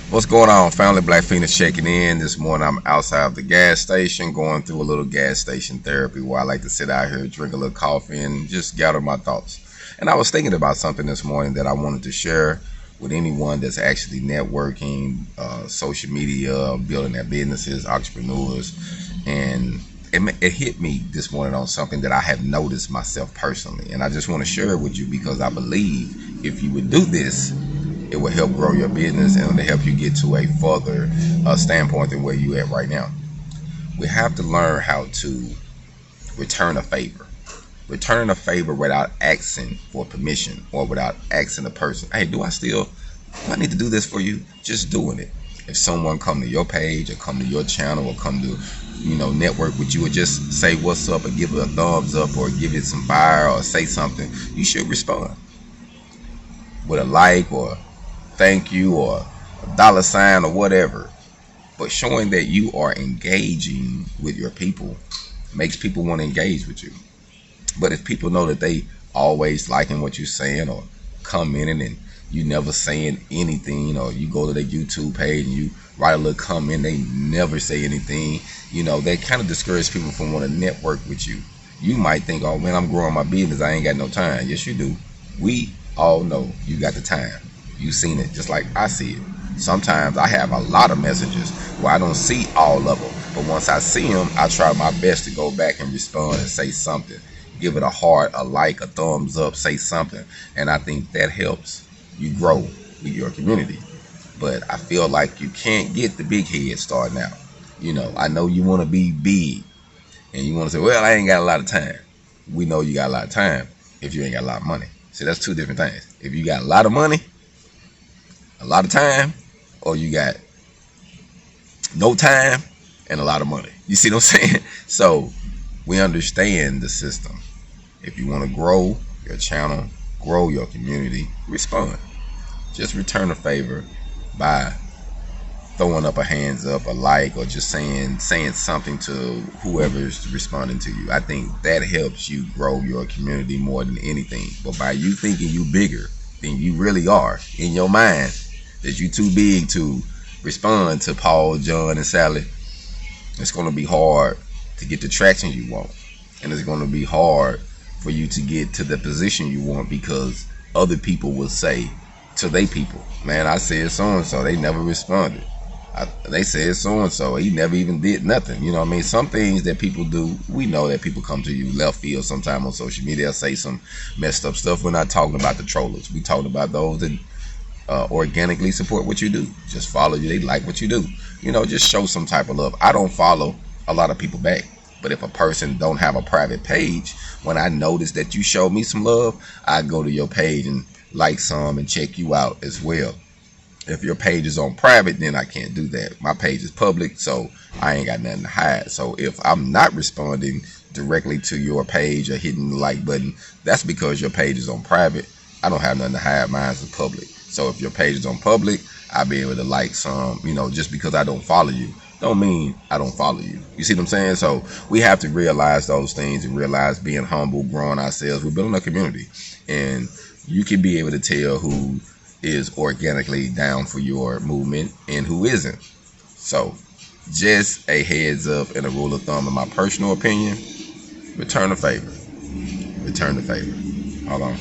What's going on, family? Black Phoenix checking in. This morning I'm outside of the gas station going through a little gas station therapy where I like to sit out here, drink a little coffee, and just gather my thoughts. And I was thinking about something this morning that I wanted to share with anyone that's actually networking, social media, building their businesses, entrepreneurs. And it hit me this morning on something that I have noticed myself personally. And I just want to share it with you because I believe if you would do this, it will help grow your business and it'll help you get to a further standpoint than where you at right now. We have to learn how to return a favor. Returning a favor without asking for permission or without asking a person, hey, do I need to do this for you? Just doing it. If someone come to your page or come to your channel or come to, network with you or just say what's up or give it a thumbs up or give it some fire or say something, you should respond with a like or thank you or a $sign or whatever. But showing that you are engaging with your people makes people want to engage with you. But if people know that they always liking what you're saying or commenting and you never saying anything, or you go to their YouTube page and you write a little comment, they never say anything, that kind of discourages people from wanting to network with you. You might think, oh man, I'm growing my business, I ain't got no time. Yes, you do. We all know you got the time. You seen it just like I see it. Sometimes I have a lot of messages where I don't see all of them, but once I see them, I try my best to go back and respond and say something. Give it a heart, a like, a thumbs up, say something. And I think that helps you grow with your community. But I feel like you can't get the big head starting out. I know you want to be big and you want to say, well, I ain't got a lot of time. We know you got a lot of time if you ain't got a lot of money. See, that's two different things. If you got a lot of money, a lot of time, or you got no time and a lot of money. You see what I'm saying? So we understand the system. If you want to grow your channel, grow your community, respond. Just return a favor by throwing up a hands up, a like, or just saying something to whoever is responding to you. I think that helps you grow your community more than anything. But by you thinking you bigger than you really are in your mind, that you too big to respond to Paul, John, and Sally, it's going to be hard to get the traction you want. And it's going to be hard for you to get to the position you want because other people will say to their people, man, I said so-and-so, they never responded. They said so-and-so, he never even did nothing. You know what I mean? Some things that people do, we know that people come to you left field sometime on social media, they'll say some messed up stuff. We're not talking about the trollers. We talking about those that organically support what you do. Just follow you. They like what you do. Just show some type of love. I don't follow a lot of people back. But if a person don't have a private page, when I notice that you show me some love, I go to your page and like some and check you out as well. If your page is on private, then I can't do that. My page is public, so I ain't got nothing to hide. So if I'm not responding directly to your page or hitting the like button, that's because your page is on private. I don't have nothing to hide. Mine's is public. So if your page is on public, I'll be able to like some, just because I don't follow you don't mean I don't follow you. You see what I'm saying? So we have to realize those things and realize being humble, growing ourselves. We're building a community, and you can be able to tell who is organically down for your movement and who isn't. So just a heads up and a rule of thumb, in my personal opinion, return a favor. Return the favor. Hold on.